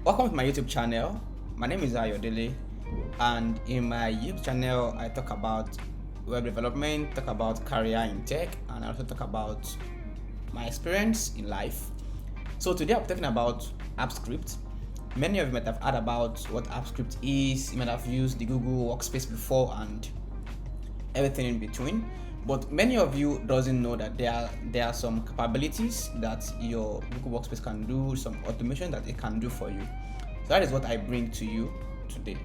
Welcome to my YouTube channel. My name is Ayodele, and in my YouTube channel, I talk about web development, talk about career in tech, and I also talk about my experience in life. So today I'm talking about Appscipt. Many of you might have heard about what Appscipt is. You might have used the Google workspace before and everything in between. But many of you doesn't know that there are some capabilities that your Google Workspace can do, some automation that it can do for you. So that is what I bring to you today.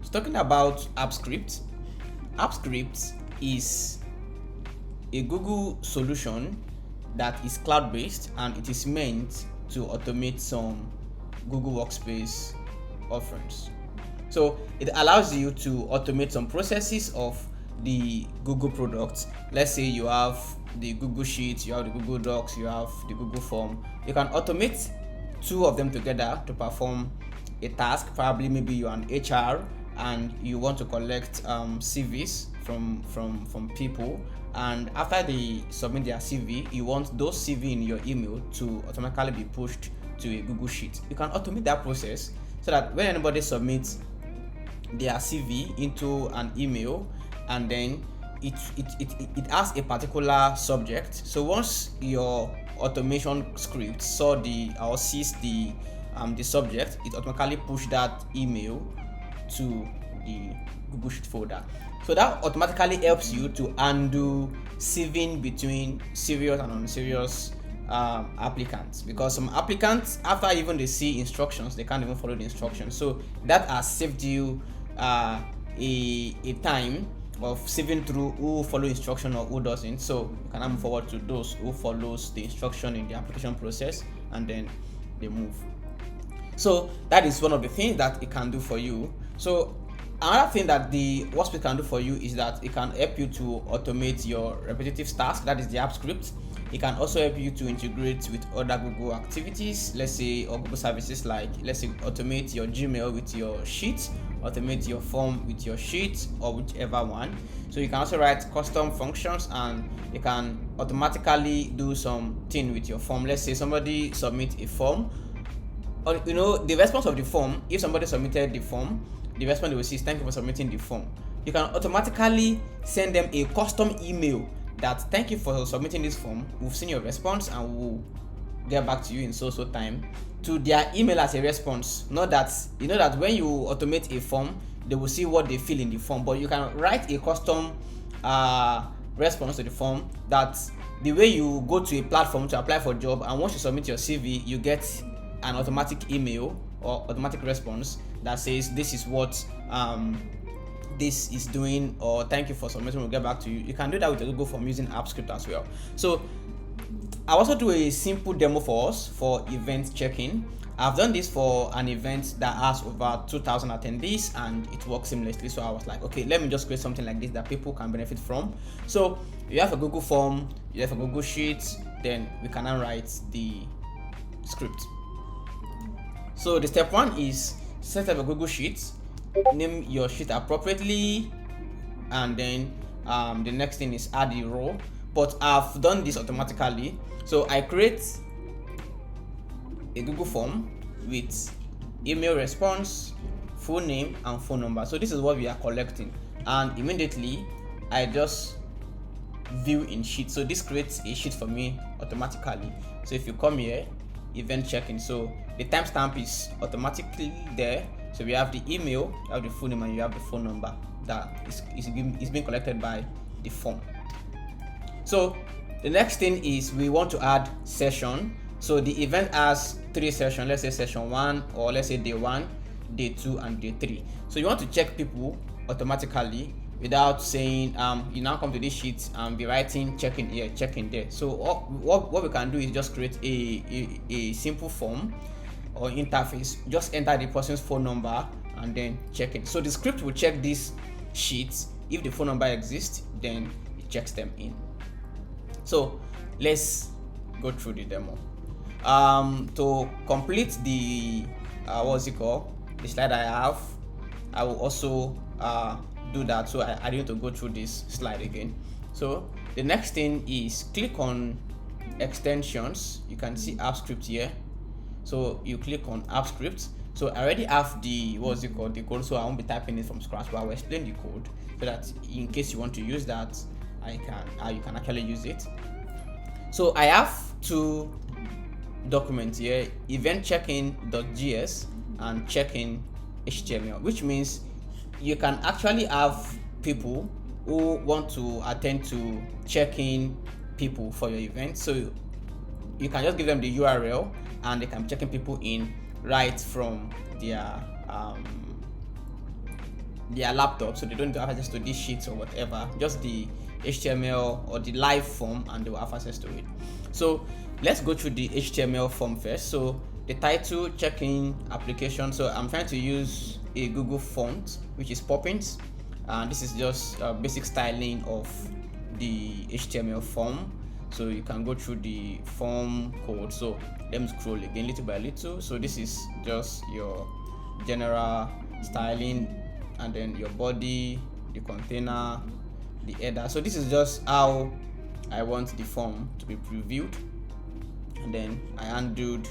So talking about Appscipt. Appscipt is a Google solution that is cloud-based, and it is meant to automate some Google Workspace offerings. So it allows you to automate some processes of the Google products. Let's say you have the Google Sheets, you have the Google Docs, you have the Google Form. You can automate two of them together to perform a task. Probably maybe you're an HR and you want to collect CVs from people, and after they submit their CV, you want those CV in your email to automatically be pushed to a Google Sheet. You can automate that process so that when anybody submits their CV into an email, and then it has a particular subject. So once your automation script sees the subject, it automatically push that email to the Google Sheet folder. So that automatically helps you to undo sieving between serious and unserious applicants, because some applicants, after even they see instructions, they can't even follow the instructions. So that has saved you a time of sieving through who follow instruction or who doesn't. So you can now move forward to those who follows the instruction in the application process, and then they move. So that is one of the things that it can do for you. So another thing that the workspace can do for you is that it can help you to automate your repetitive tasks. That is the Appscipt. It can also help you to integrate with other Google activities, let's say, or Google services, like let's say automate your Gmail with your Sheets, automate your form with your Sheets, or whichever one. So you can also write custom functions, and you can automatically do something with your form. Let's say somebody submit a form, or the response of the form. If somebody submitted the form, the response they will see is "Thank you for submitting the form." You can automatically send them a custom email that "Thank you for submitting this form. We've seen your response and we'll get back to you in so time," to their email as a response. Not that that when you automate a form, they will see what they fill in the form, but you can write a custom response to the form that the way you go to a platform to apply for a job, and once you submit your CV, you get an automatic email or automatic response that says this is what this is doing, or "Thank you for submitting, we'll get back to you." You can do that with the Google Form using Appscipt as well. So I also do a simple demo for us for event checking. I've done this for an event that has over 2,000 attendees, and it works seamlessly. So I was like, okay, let me just create something like this that people can benefit from. So you have a Google Form, you have a Google Sheet, then we can now write the script. So the step one is set up a Google Sheet, name your sheet appropriately, and then the next thing is add a row. But I've done this automatically. So I create a Google Form with email response, full name, and phone number. So this is what we are collecting, and immediately I just view in sheet. So this creates a sheet for me automatically. So if you come here, event checking, so the timestamp is automatically there. So we have the email, you have the full name, and you have the phone number that is being collected by the form. So the next thing is we want to add session. So the event has 3 sessions. Let's say session 1, or let's say day 1, day 2, and day 3. So you want to check people automatically without saying you now come to this sheet and be writing checking here, checking there. So what we can do is just create a simple form or interface. Just enter the person's phone number and then check it. So the script will check these sheets. If the phone number exists, then it checks them in. So let's go through the demo. To complete the the slide I have, I will also do that. So I need to go through this slide again. So the next thing is click on extensions. You can see Appscipt here. So you click on Appscipt. So I already have the the code, so I won't be typing it from scratch, but I will explain the code so that in case you want to use that, you can actually use it. So I have two documents here, event checking.js and checking.html, which means you can actually have people who want to attend to checking people for your event. So you can just give them the URL and they can be checking people in right from their laptop, so they don't have access to these sheets or whatever, just the HTML or the live form, and they will have access to it. So let's go through the HTML form first. So the title, checking application. So I'm trying to use a Google font which is Poppins, and this is just basic styling of the HTML form. So you can go through the form code. So let me scroll again little by little. So this is just your general styling, and then your body, the container, the header. So this is just how I want the form to be previewed, and then I handled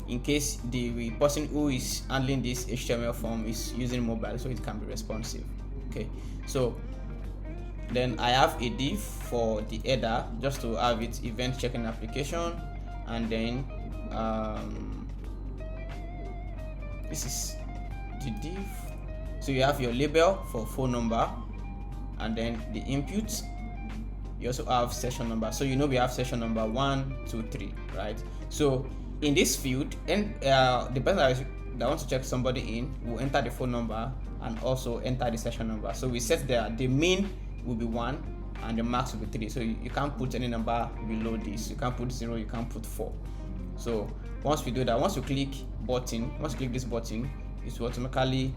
in case the person who is handling this HTML form is using mobile, so it can be responsive. Okay, so then I have a div for the header just to have it event checking application, and then this is the div. So you have your label for phone number, and then the input. You also have session number. So we have session number 1, 2, 3, right? So in this field, and the person that wants to check somebody in will enter the phone number and also enter the session number. So we set the mean will be 1 and the max will be 3. So you can't put any number below this. You can't put 0, you can't put 4. So once we do that, once you click this button, it will automatically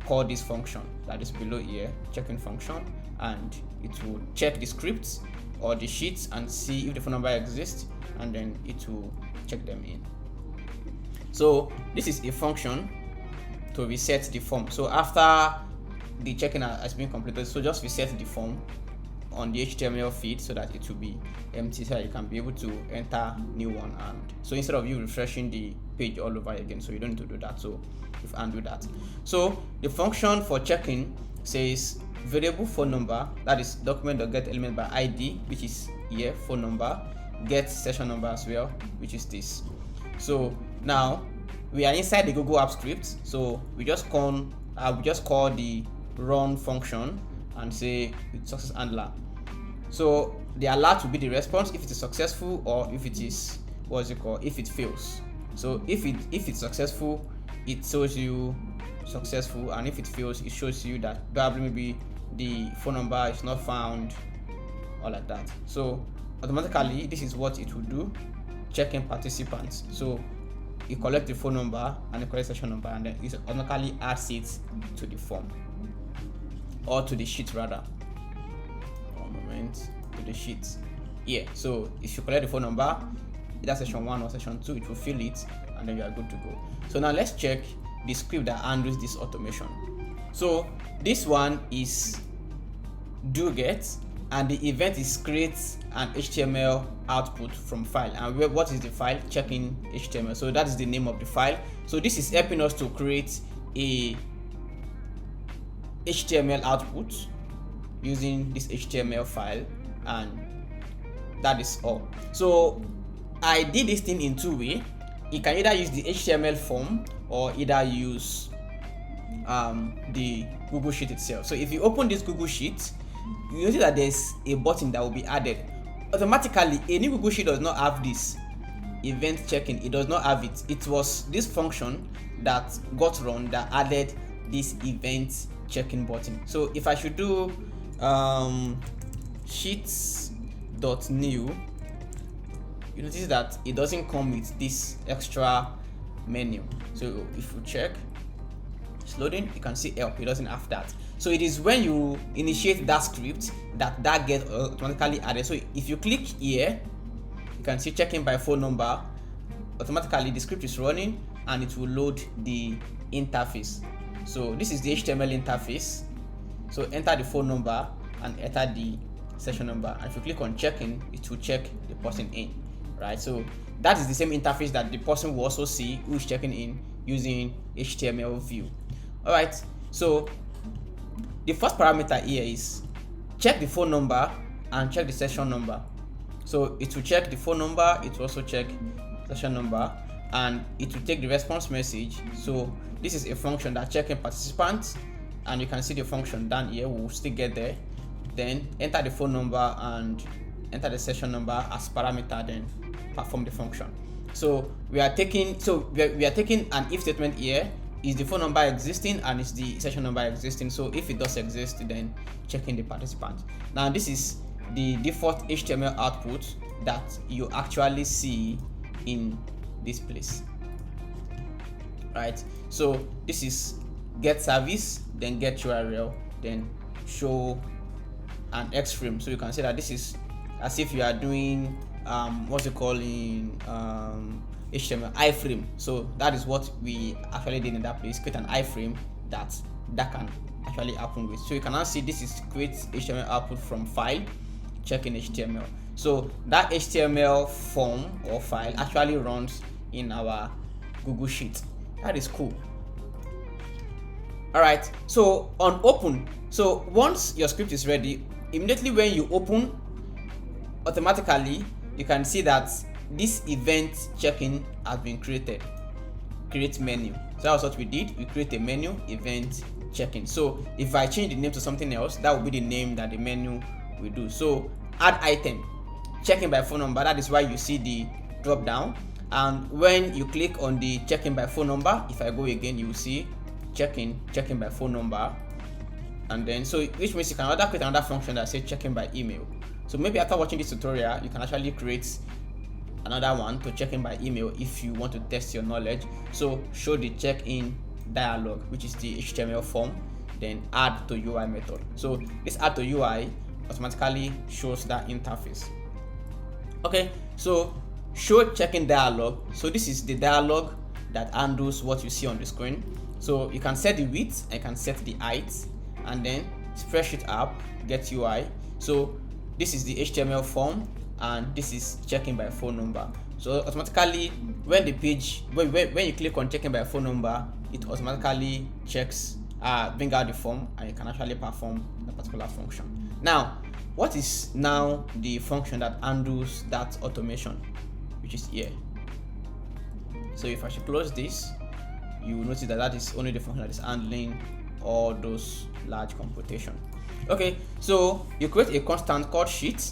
call this function that is below here, checking function, and it will check the scripts or the sheets and see if the phone number exists, and then it will check them in. So this is a function to reset the form. So after the checking has been completed, so just reset the form on the HTML feed so that it will be empty, so that you can be able to enter new one. And so instead of you refreshing the page all over again, so you don't need to do that. So if undo that. So the function for checking says variable phone number, that is document.getElement by ID, which is here, phone number, get session number as well, which is this. So now we are inside the Google Appscipt, so we just call the run function and say it's success handler. So the alert will be the response if it is successful, or if it is if it fails. So if it's successful, it shows you successful, and if it fails, it shows you that probably maybe the phone number is not found, or like that. So automatically this is what it will do, checking participants. So you collect the phone number and the correct session number, and then it automatically adds it to the form, or to the sheet rather. One moment, to the sheet. Yeah, so if you collect the phone number, either session 1 or session 2, it will fill it, and then you are good to go. So now let's check the script that handles this automation. So this one is do get, and the event is create an HTML output from file. And what is the file? Checking HTML. So that is the name of the file. So this is helping us to create a HTML output using this HTML file, and that is all. So I did this thing in two ways. You can either use the HTML form or either use the Google Sheet itself. So if you open this Google Sheet, you notice that there's a button that will be added automatically. A new Google Sheet does not have this event checking. It does not have it. It was this function that got run that added this event checking button. So if I should do sheets.new, you notice that it doesn't come with this extra menu. So if you check, it's loading, you can see help, it doesn't have that. So it is when you initiate that script that gets automatically added. So if you click here, you can see checking by phone number. Automatically the script is running and it will load the interface. So this is the HTML interface. So enter the phone number and enter the session number, and if you click on checking, it will check the person in, right? So that is the same interface that the person will also see who is checking in using HTML view. All right, so the first parameter here is check the phone number and check the session number. So it will check the phone number, it will also check session number, and it will take the response message. So this is a function that checking participants, and you can see the function down here. We'll still get there. Then enter the phone number and enter the session number as parameter, then perform the function. So we are taking an if statement here. Is the phone number existing and is the session number existing? So if it does exist, then checking the participant. Now this is the default HTML output that you actually see in this place, right? So this is get service, then get URL, then show an X frame. So you can see that this is as if you are doing what's it called in HTML iframe. So that is what we actually did in that place, create an iframe that can actually happen with. So you can now see this is create HTML output from file, checking HTML. So that HTML form or file actually runs in our Google Sheet. That is cool. All right, so on open, so once your script is ready, immediately when you open, automatically you can see that this event checking has been created. Create menu. So that was what we did. We create a menu, event checking. So if I change the name to something else, that will be the name that the menu will do. So add item, checking by phone number. That is why you see the drop down. And when you click on the checking by phone number, if I go again, you will see checking by phone number. And then so which means you can also create another function that says checking by email. So maybe after watching this tutorial, you can actually create another one to check in by email if you want to test your knowledge. So show the check-in dialog, which is the HTML form, then add to UI method. So this add to UI automatically shows that interface. Okay, so show check-in dialog. So this is the dialog that handles what you see on the screen. So you can set the width and you can set the height, and then spreadsheet app, get UI. So this is the HTML form, and this is checking by phone number. So automatically when the page when you click on checking by phone number, it automatically checks bring out the form, and you can actually perform the particular function. Now what is now the function that handles that automation, which is here? So if I should close this, you will notice that that is only the function that is handling all those large computation. Okay, so you create a constant called sheet,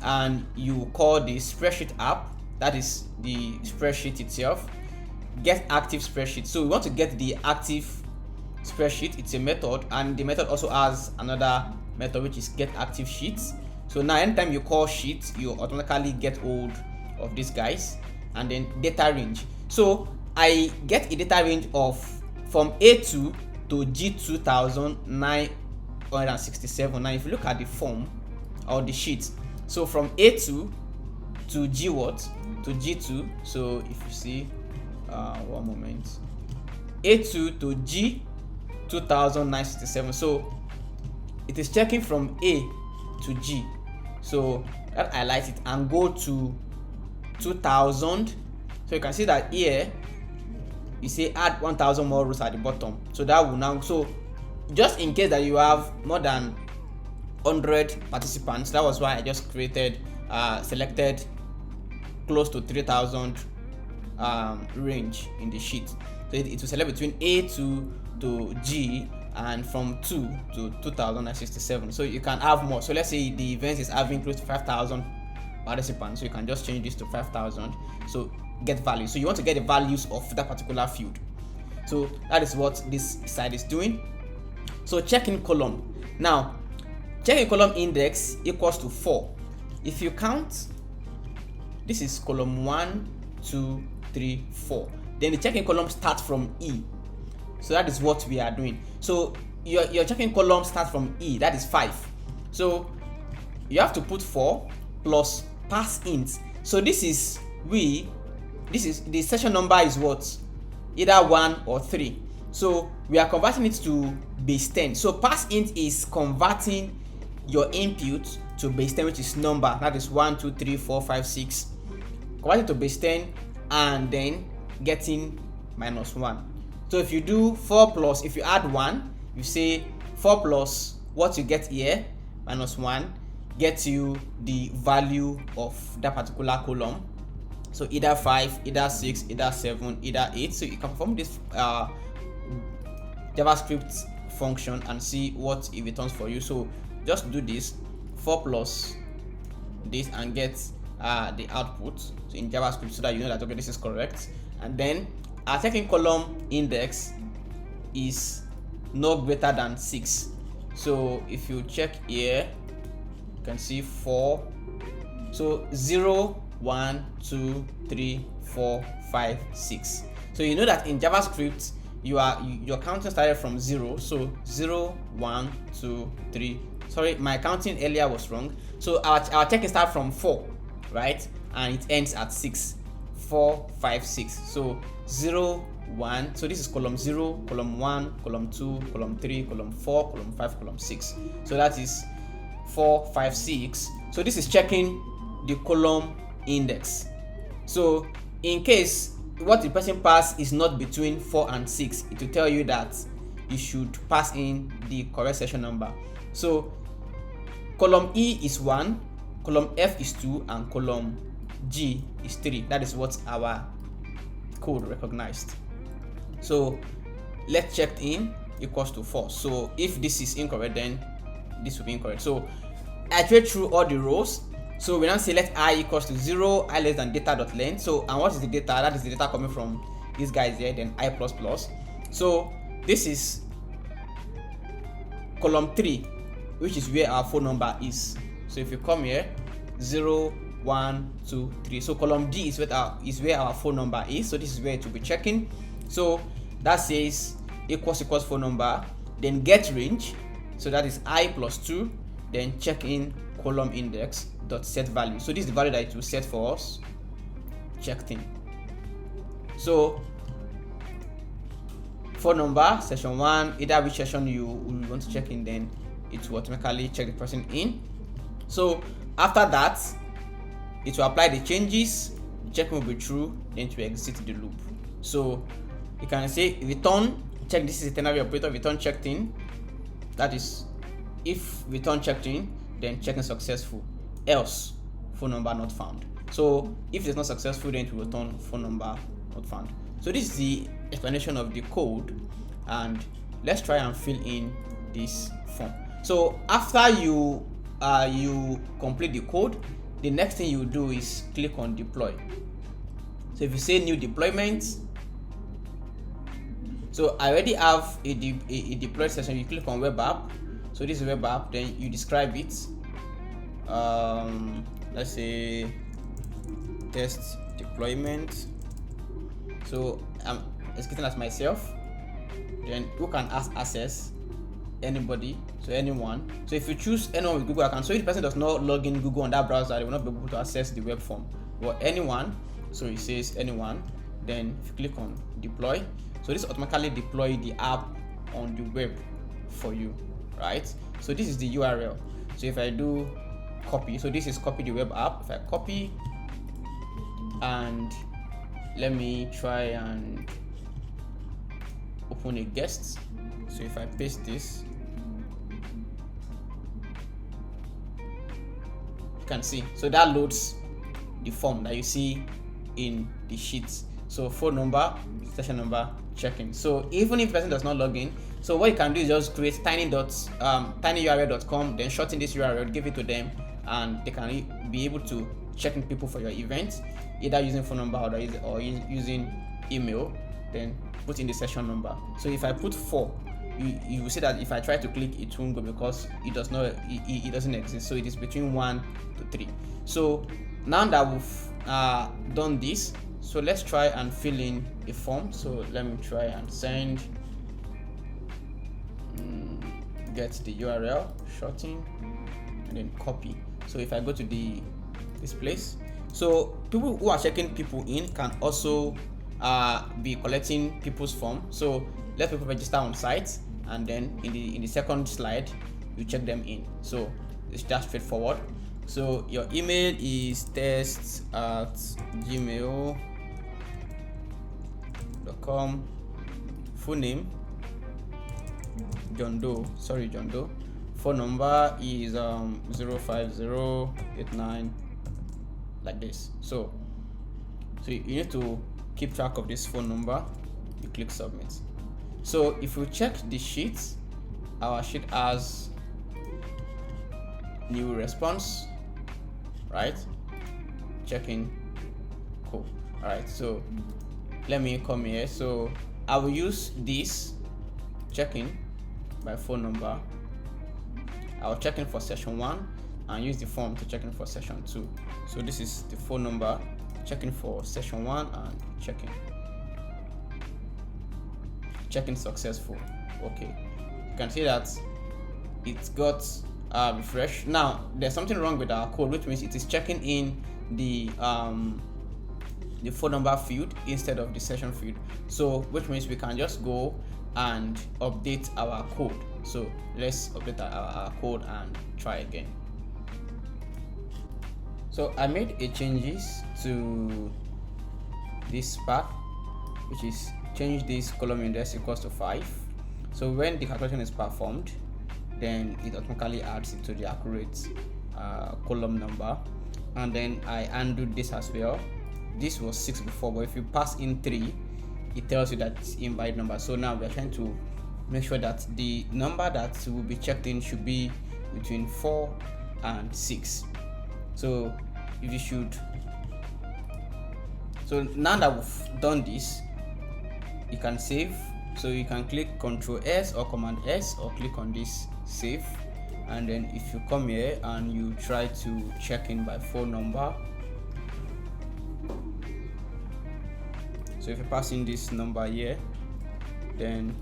and you call the spreadsheet app, that is the spreadsheet itself, get active spreadsheet. So we want to get the active spreadsheet. It's a method, and the method also has another method which is get active sheets. So now anytime you call sheet, you automatically get hold of these guys. And then data range. So I get a data range of from A2 to G2967. Now if you look at the form or the sheet, so from A2 to G what? To G2. So if you see, one moment, A2 to G2967. So it is checking from A to G. So that highlights it and go to 2000. So you can see that here you say add 1000 more rows at the bottom. So that will now, so just in case that you have more than 100 participants, that was why I just created selected close to 3000 range in the sheet. So it will select between A2 to G and from 2 to 2067. So you can have more. So let's say the event is having close to 5000 participants, so you can just change this to 5000. So get value. So you want to get the values of that particular field. So that is what this side is doing. So check-in column. Now check-in column index equals to 4. If you count, this is column 1 2 3 4. Then the check-in column starts from E. So that is what we are doing. So your check-in column starts from E, that is 5. So you have to put 4 plus pass int. So this is the session number is what? Either 1 or 3. So we are converting it to base 10. So pass int is converting your input to base 10, which is number. That is 1 2 3 4 5 6 convert it to base 10 and then getting -1. So if you do 4 plus, if you add 1, you say 4 plus what you get here -1 gets you the value of that particular column. So either 5, either 6, either 7, either 8. So you can perform this JavaScript function and see what it returns for you. So just do this 4 plus this and get the output so in JavaScript, so that you know that okay, this is correct. And then our second column index is no greater than 6. So if you check here, you can see 4. So 0, 1, 2, 3, 4, 5, 6. So you know that in JavaScript your counting started from 0. So 0, 1, 2, 3. Sorry, my counting earlier was wrong. So our checking starts from 4, right? And it ends at 6. 4, 5, 6. So 0, 1. So this is column 0, column 1, column 2, column 3, column 4, column 5, column 6. So that is 4, 5, 6. So this is checking the column index. So in case what the person passed is not between 4 and 6, it will tell you that you should pass in the correct section number. So column E is 1, column F is 2, and column G is 3. That is what our code recognized. So let checked in equals to false. So if this is incorrect, then this will be incorrect. So I iterate through all the rows. So we now say let I equals to 0, I less than data.length. So and what is the data? That is the data coming from these guys here, then I plus plus. So this is column 3, which is where our phone number is. So if you come here, 0, 1, 2, 3. So column D is where our phone number is. So this is where it will be checking. So that says equals phone number, then get range. So that is I plus 2, then check in column index dot set value. So this is the value that it will set for us. Checked in. So phone number session 1, either which session you want to check in, then it will automatically check the person in. So after that, it will apply the changes, checking will be true, then to exit the loop. So you can say return check. This is a ternary operator. Return checked in. That is, if return checked in, then checking successful. Else, phone number not found. So if it's not successful, then it will return phone number not found. So this is the explanation of the code, and let's try and fill in this form. So after you complete the code, the next thing you do is click on deploy. So if you say new deployment, so I already have a deployed session. You click on web app. So this is web app, then you describe it. Let's say test deployment. So I'm executing as myself. Then who can access? Anybody, so anyone. So if you choose anyone with Google account, so if the person does not log in Google on that browser, they will not be able to access the web form. But anyone, so it says anyone, then if you click on deploy, so this automatically deploy the app on the web for you, right? So this is the URL. So if I do copy, so this is copy the web app. If I copy, and let me try and open a guest. So if I paste this, you can see, so that loads the form that you see in the sheets. So phone number, session number, check-in. So even if the person does not log in, so what you can do is just create tinyurl.com, then shorten this URL, give it to them, and they can be able to check in people for your event, either using phone number or using email. Then put in the session number. So if I put 4, you will see that if I try to click, it won't go because it doesn't exist. So it is between 1 to 3. So now that we've done this, so let's try and fill in a form. So let me try and send, get the URL, shorten, and then copy. So if I go to this place, so people who are checking people in can also be collecting people's form. So let people register on site, and then in the second slide you check them in. So it's just straightforward. So your email is test@gmail.com. Full name John Doe. Phone number is 05089, like this. So you need to keep track of this phone number. You click submit. So if you check the sheet, our sheet has new response, right? Checking. Cool. All right, so let me come here. So I will use this checking by phone number. I'll check in for session 1 and use the form to check in for session 2. So this is the phone number, checking for session 1 and checking successful. Okay, you can see that it got refreshed. Now there's something wrong with our code, which means it is checking in the phone number field instead of the session field. So which means we can just go and update our code. So let's update our code and try again. So I made a changes to this part, which is change this column index equals to 5. So when the calculation is performed, then it automatically adds it to the accurate column number. And then I undo this as well. This was 6 before, but if you pass in 3, it tells you that it's invalid number. So now we are trying to make sure that the number that will be checked in should be between 4 and 6. So if you should, so now that we've done this, you can save. So you can click Ctrl S or Command S or click on this save, and then if you come here and you try to check in by phone number, so if you pass in this number here, then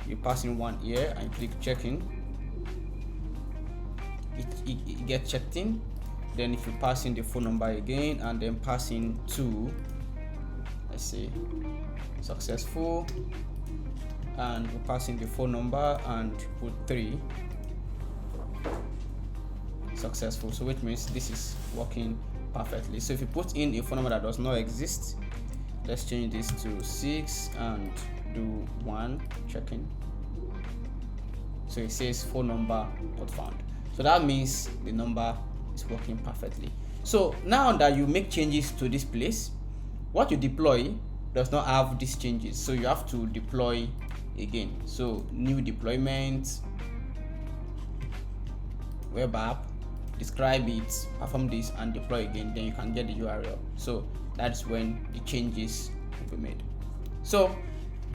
you pass in 1 here and click check in, it gets checked in. Then if you pass in the phone number again and then pass in 2, let's see, successful, and we pass in the phone number and put 3, successful. So which means this is working perfectly. So if you put in a phone number that does not exist, let's change this to 6 and do 1, checking. So it says phone number not found. So that means the number is working perfectly. So now that you make changes to this place, what you deploy does not have these changes, so you have to deploy again. So new deployment, web app, describe it, perform this, and deploy again. Then you can get the URL. So that's when the changes will be made. So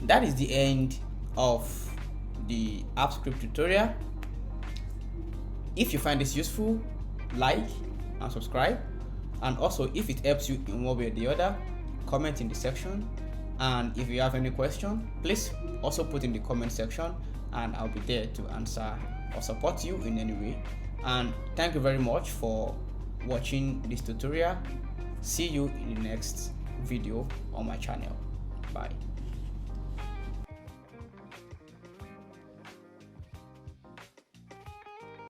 that is the end of the Appscipt tutorial. If you find this useful, like and subscribe, and also if it helps you in one way or the other, comment in the section. And if you have any question, please also put in the comment section, and I'll be there to answer or support you in any way. And thank you very much for watching this tutorial. See you in the next video on my channel. Bye.